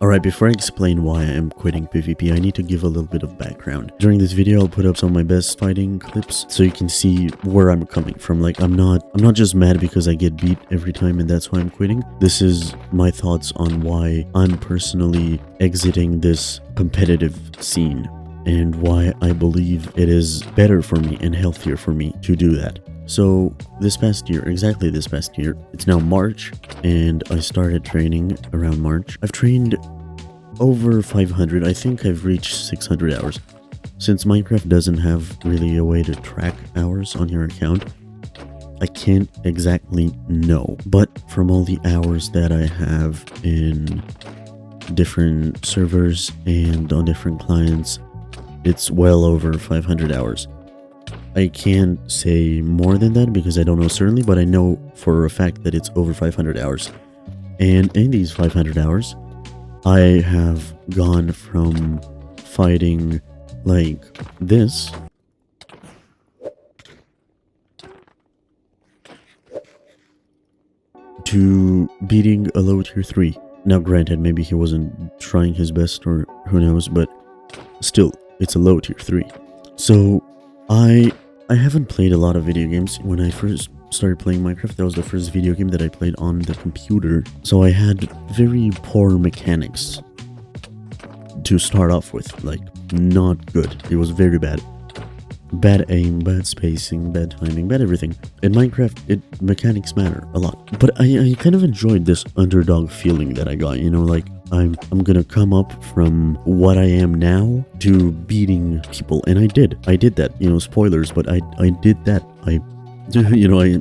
Alright, before I explain why I am quitting PvP, I need to give a little bit of background. During this video, I'll put up some of my best fighting clips so you can see where I'm coming from. Like, I'm not just mad because I get beat every time and that's why I'm quitting. This is my thoughts on why I'm personally exiting this competitive scene and why I believe it is better for me and healthier for me to do that. So this past year, exactly this past year, it's now March, and I started training around March. I've trained over 500. I think I've reached 600 hours. Since Minecraft doesn't have really a way to track hours on your account, I can't exactly know. But from all the hours that I have in different servers and on different clients, it's well over 500 hours. I can't say more than that because I don't know certainly, but I know for a fact that it's over 500 hours. And in these 500 hours, I have gone from fighting like this to beating a low tier 3. Now granted, maybe he wasn't trying his best or who knows, but still, it's a low tier 3. So I haven't played a lot of video games. When I first started playing Minecraft, that was the first video game that I played on the computer. So I had very poor mechanics to start off with, like not good. It was very bad. Bad aim, bad spacing, bad timing, bad everything. In Minecraft, mechanics matter a lot. But I kind of enjoyed this underdog feeling that I got, you know, like I'm gonna come up from what I am now to beating people, and I did that, you know, spoilers, but I did that. I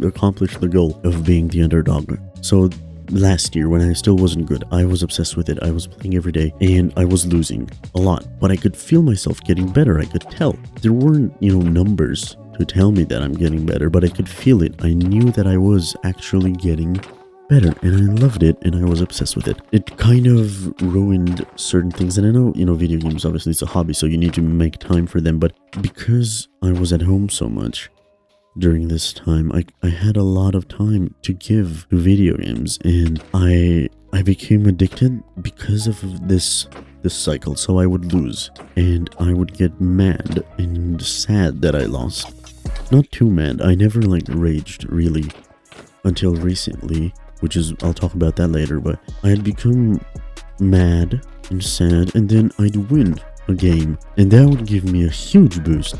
accomplished the goal of being the underdog. So last year, when I still wasn't good, I was obsessed with it. I was playing every day and I was losing a lot, but I could feel myself getting better. I could tell. There weren't, you know, numbers to tell me that I'm getting better, but I could feel it. I knew that I was actually getting better, and I loved it, and I was obsessed with it. It kind of ruined certain things, and I know, you know, video games, obviously it's a hobby, so you need to make time for them, but because I was at home so much during this time, I had a lot of time to give to video games, and I became addicted because of this cycle. So I would lose, and I would get mad and sad that I lost. Not too mad. I never like raged really until recently, which is, I'll talk about that later, but I had become mad and sad, and then I'd win a game, and that would give me a huge boost.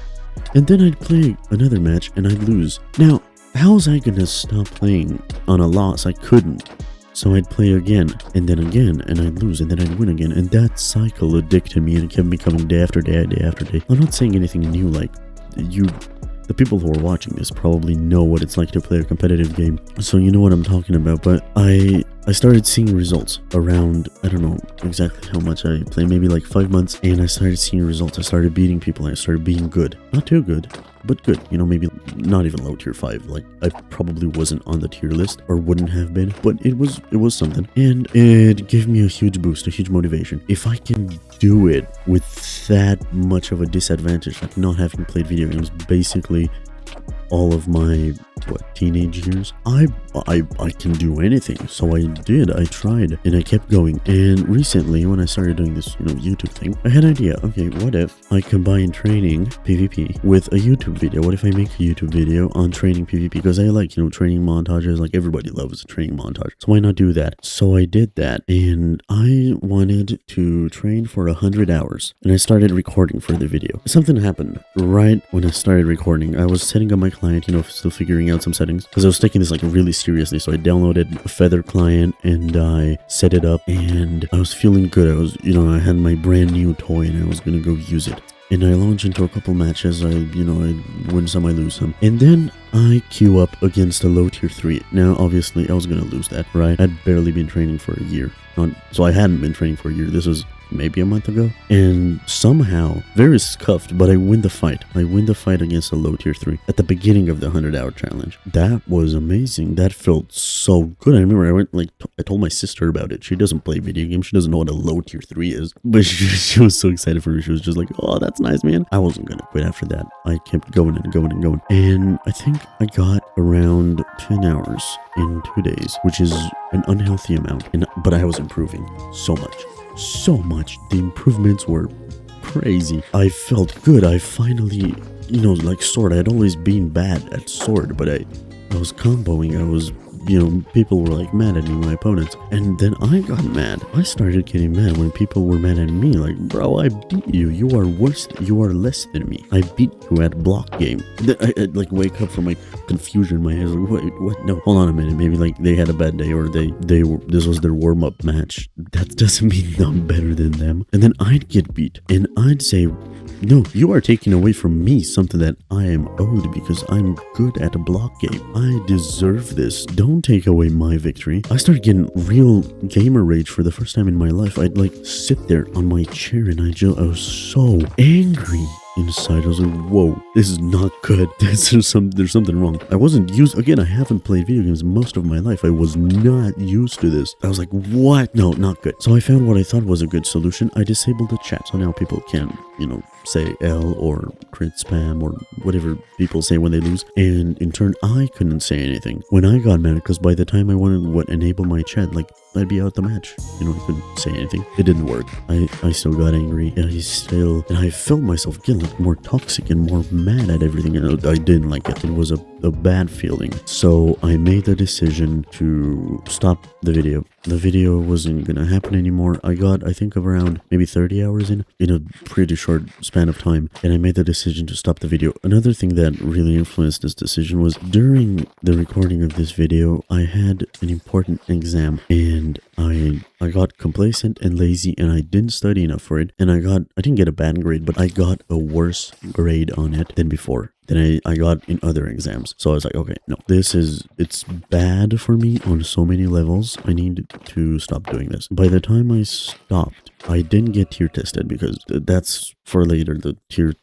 And then I'd play another match and I'd lose. Now, how was I gonna stop playing on a loss? I couldn't. So I'd play again, and then again, and I'd lose, and then I'd win again. And that cycle addicted me, and it kept me coming day after day, day after day. I'm not saying anything new, like, the people who are watching this probably know what it's like to play a competitive game, so you know what I'm talking about. But I started seeing results around, I don't know exactly how much I played, maybe like 5 months, and I started seeing results. I started beating people, and I started being good. Not too good, but good. You know, maybe not even low tier 5. Like, I probably wasn't on the tier list, or wouldn't have been, but it was something. And it gave me a huge boost, a huge motivation. If I can do it with that much of a disadvantage, like not having played video games basically all of my teenage years, I can do anything. So I did. I tried, and I kept going. And recently, when I started doing this, you know, YouTube thing, I had an idea. Okay, what if I combine training PvP with a YouTube video? What if I make a YouTube video on training PvP? Because I like, you know, training montages. Like, everybody loves a training montage, so why not do that? So I did that, and I wanted to train for 100 hours, and I started recording for the video. Something happened right when I started recording. I was setting up my client, you know, still figuring out some settings, because I was taking this like really seriously. So I downloaded a Feather client and I set it up, and I was feeling good. I was, you know, I had my brand new toy and I was gonna go use it. And I launch into a couple matches. I win some, I lose some. And then I queue up against a low tier 3. Now, obviously, I was gonna lose that, right? I'd barely been training for a year. So I hadn't been training for a year. This was maybe a month ago. And somehow, very scuffed, but I win the fight. I win the fight against a low tier 3 at the beginning of the 100-hour challenge. That was amazing. That felt so good. I remember I went, like, I told my sister about it. She doesn't play video games. She doesn't know what a low tier 3 is. But she was so excited for me. She was just like, oh, that's nice, man. I wasn't going to quit after that. I kept going and going and going. And I think I got around 10 hours in 2 days, which is an unhealthy amount. But I was improving so much. so much. The improvements were crazy. I felt good. I finally, like sword. I had always been bad at sword, but I was comboing. I was, people were like mad at me, my opponents. And then I got mad. I started getting mad when people were mad at me. Like, bro, I beat you. You are worse. You are less than me. I beat you at block game. I like wake up from my confusion in my head. Like, wait, what? No, hold on a minute. Maybe like they had a bad day, or this was their warm up match. That doesn't mean I'm better than them. And then I'd get beat, and I'd say, no, you are taking away from me something that I am owed because I'm good at a block game. I deserve this. Don't take away my victory. I started getting real gamer rage for the first time in my life. I'd like sit there on my chair and I was so angry inside. I was like, whoa, this is not good. There's something wrong. I wasn't used, again, I haven't played video games most of my life. I was not used to this. I was like, what? No, not good. So I found what I thought was a good solution. I disabled the chat, so now people can, say L or crit spam or whatever people say when they lose. And in turn, I couldn't say anything when I got mad, because by the time I wanted enable my chat, like I'd be out the match. I couldn't say anything. It didn't work. I still got angry. And I felt myself getting like more toxic and more mad at everything. And I didn't like it. It was a bad feeling. So I made the decision to stop the video. The video wasn't gonna happen anymore. I got, I think, around maybe 30 hours in a pretty short span of time, and I made the decision to stop the video. Another thing that really influenced this decision was during the recording of this video, I had an important exam, and I got complacent and lazy, and I didn't study enough for it, and I didn't get a bad grade, but I got a worse grade on it than before. Than I got in other exams. So I was like, okay, no, it's bad for me on so many levels. I need to stop doing this. By the time I stopped, I didn't get tier tested because that's for later. The tier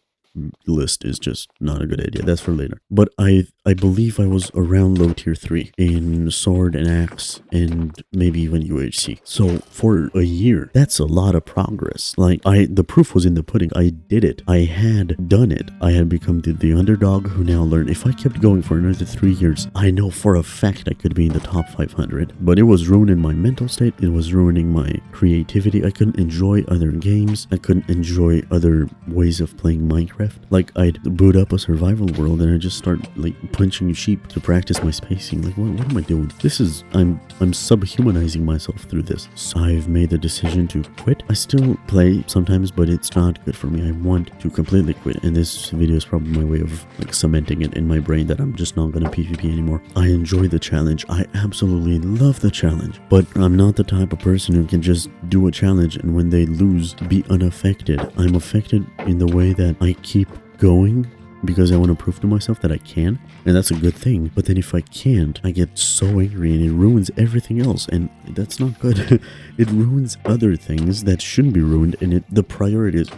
list is just not a good idea. That's for later. But I believe I was around low tier 3 in sword and axe and maybe even UHC. So for a year, that's a lot of progress. Like the proof was in the pudding. I did it. I had done it. I had become the underdog who now learned. If I kept going for another 3 years, I know for a fact I could be in the top 500. But it was ruining my mental state. It was ruining my creativity. I couldn't enjoy other games. I couldn't enjoy other ways of playing Minecraft. Like I'd boot up a survival world and I just start like punching sheep to practice my spacing. Like what am I doing? I'm subhumanizing myself through this. So I've made the decision to quit. I still play sometimes, but it's not good for me. I want to completely quit, and this video is probably my way of like cementing it in my brain that I'm just not gonna PvP anymore. I enjoy the challenge. I absolutely love the challenge, but I'm not the type of person who can just do a challenge and when they lose be unaffected. I'm affected in the way that I keep going because I want to prove to myself that I can, and that's a good thing. But then if I can't, I get so angry and it ruins everything else, and that's not good. It ruins other things that shouldn't be ruined, and the priority is,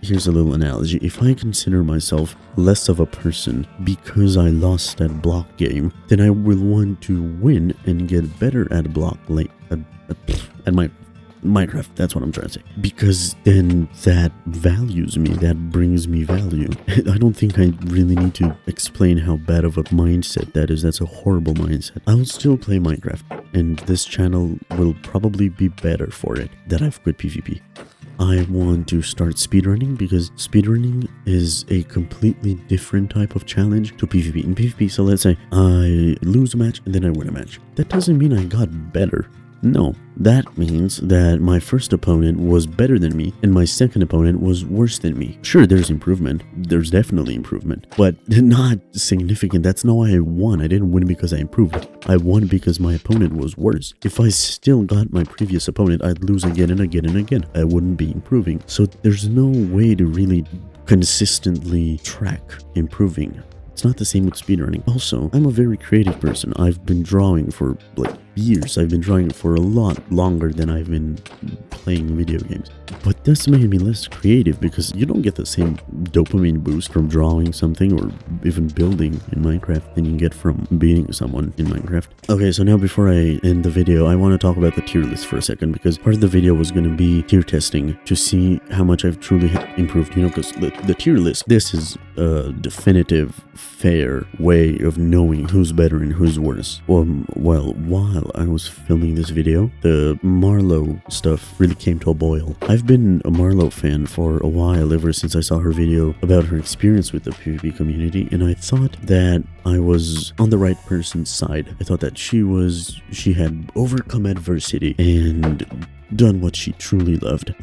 here's a little analogy. If I consider myself less of a person because I lost that block game, then I will want to win and get better at block at my Minecraft. That's what I'm trying to say. Because then that values me. That brings me value. I don't think I really need to explain how bad of a mindset that is. That's a horrible mindset. I'll still play Minecraft, and this channel will probably be better for it that I've quit PvP. I want to start speedrunning because speedrunning is a completely different type of challenge to PvP. In PvP, so let's say I lose a match and then I win a match. That doesn't mean I got better. No, that means that my first opponent was better than me and my second opponent was worse than me. Sure, there's improvement. There's definitely improvement, but not significant. That's not why I won. I didn't win because I improved. I won because my opponent was worse. If I still got my previous opponent, I'd lose again and again and again. I wouldn't be improving. So there's no way to really consistently track improving. It's not the same with speedrunning. Also, I'm a very creative person. I've been drawing for like years. I've been drawing for a lot longer than I've been playing video games. But this made me less creative because you don't get the same dopamine boost from drawing something or even building in Minecraft than you get from beating someone in Minecraft. Okay, so now before I end the video, I want to talk about the tier list for a second, because part of the video was going to be tier testing to see how much I've truly improved, because the tier list, this is a definitive, fair way of knowing who's better and who's worse. Well, while while I was filming this video, the Marlowe stuff really came to a boil. I've been a Marlowe fan for a while, ever since I saw her video about her experience with the PvP community, and I thought that I was on the right person's side. I thought that she had overcome adversity and done what she truly loved.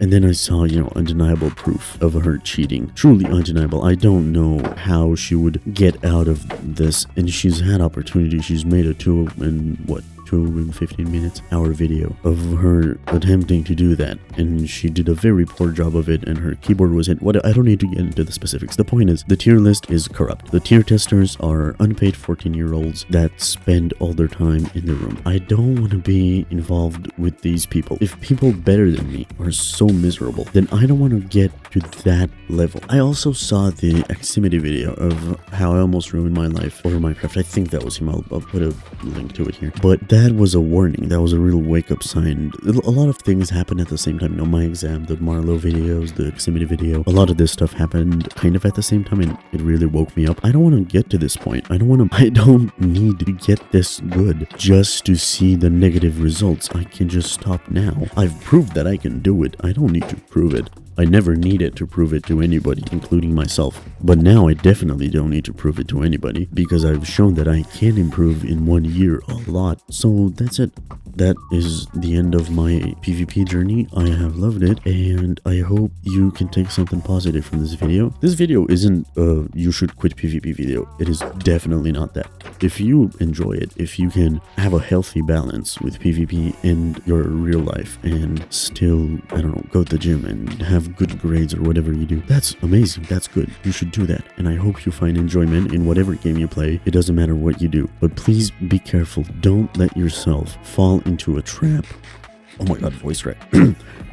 And then I saw, undeniable proof of her cheating. Truly undeniable. I don't know how she would get out of this, and she's had opportunity. She's made a 2 and 15 minutes hour video of her attempting to do that, and she did a very poor job of it, and her keyboard was hit. I don't need to get into the specifics. The point is, the tier list is corrupt. The tier testers are unpaid 14-year-olds that spend all their time in the room. I don't want to be involved with these people. If people better than me are so miserable, then I don't want to get to that level. I also saw the Aximity video of how I almost ruined my life over Minecraft. I think that was him. I'll put a link to it here. But that was a warning. That was a real wake-up sign. A lot of things happened at the same time. My exam, the Marlowe videos, the Aximity video, a lot of this stuff happened kind of at the same time, and it really woke me up. I don't want to get to this point. I don't need to get this good just to see the negative results. I can just stop now. I've proved that I can do it. I don't need to prove it. I never needed to prove it to anybody, including myself. But now I definitely don't need to prove it to anybody, because I've shown that I can improve in 1 year a lot. So that's it. That is the end of my PvP journey. I have loved it, and I hope you can take something positive from this video. This video isn't a you should quit PvP video. It is definitely not that. If you enjoy it, if you can have a healthy balance with PvP and your real life, and still, I don't know, go to the gym and have good grades or whatever you do, that's amazing. That's good. You should do that. And I hope you find enjoyment in whatever game you play. It doesn't matter what you do. But please be careful. Don't let yourself fall into a trap. Oh my god, voice crack.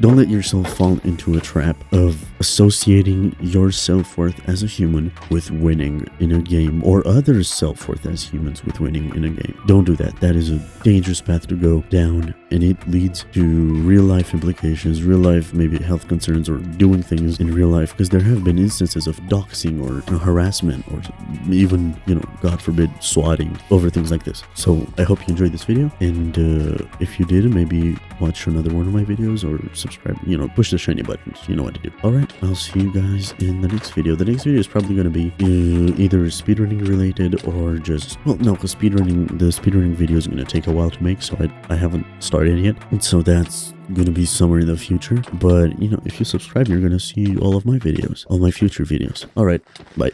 Don't let yourself fall into a trap of associating your self-worth as a human with winning in a game, or others' self-worth as humans with winning in a game. Don't do that. That is a dangerous path to go down, and it leads to real-life implications, real-life maybe health concerns, or doing things in real life, because there have been instances of doxing or harassment, or even, God forbid, swatting over things like this. So I hope you enjoyed this video, and if you did, maybe watch another one of my videos, or subscribe, push the shiny buttons. You know what to do. Alright, I'll see you guys in the next video. The next video is probably going to be either speedrunning related, or just, well, no, because the speedrunning video is going to take a while to make, so I haven't started yet, and so that's going to be somewhere in the future. But if you subscribe, you're going to see all of my videos, all my future videos. Alright, bye.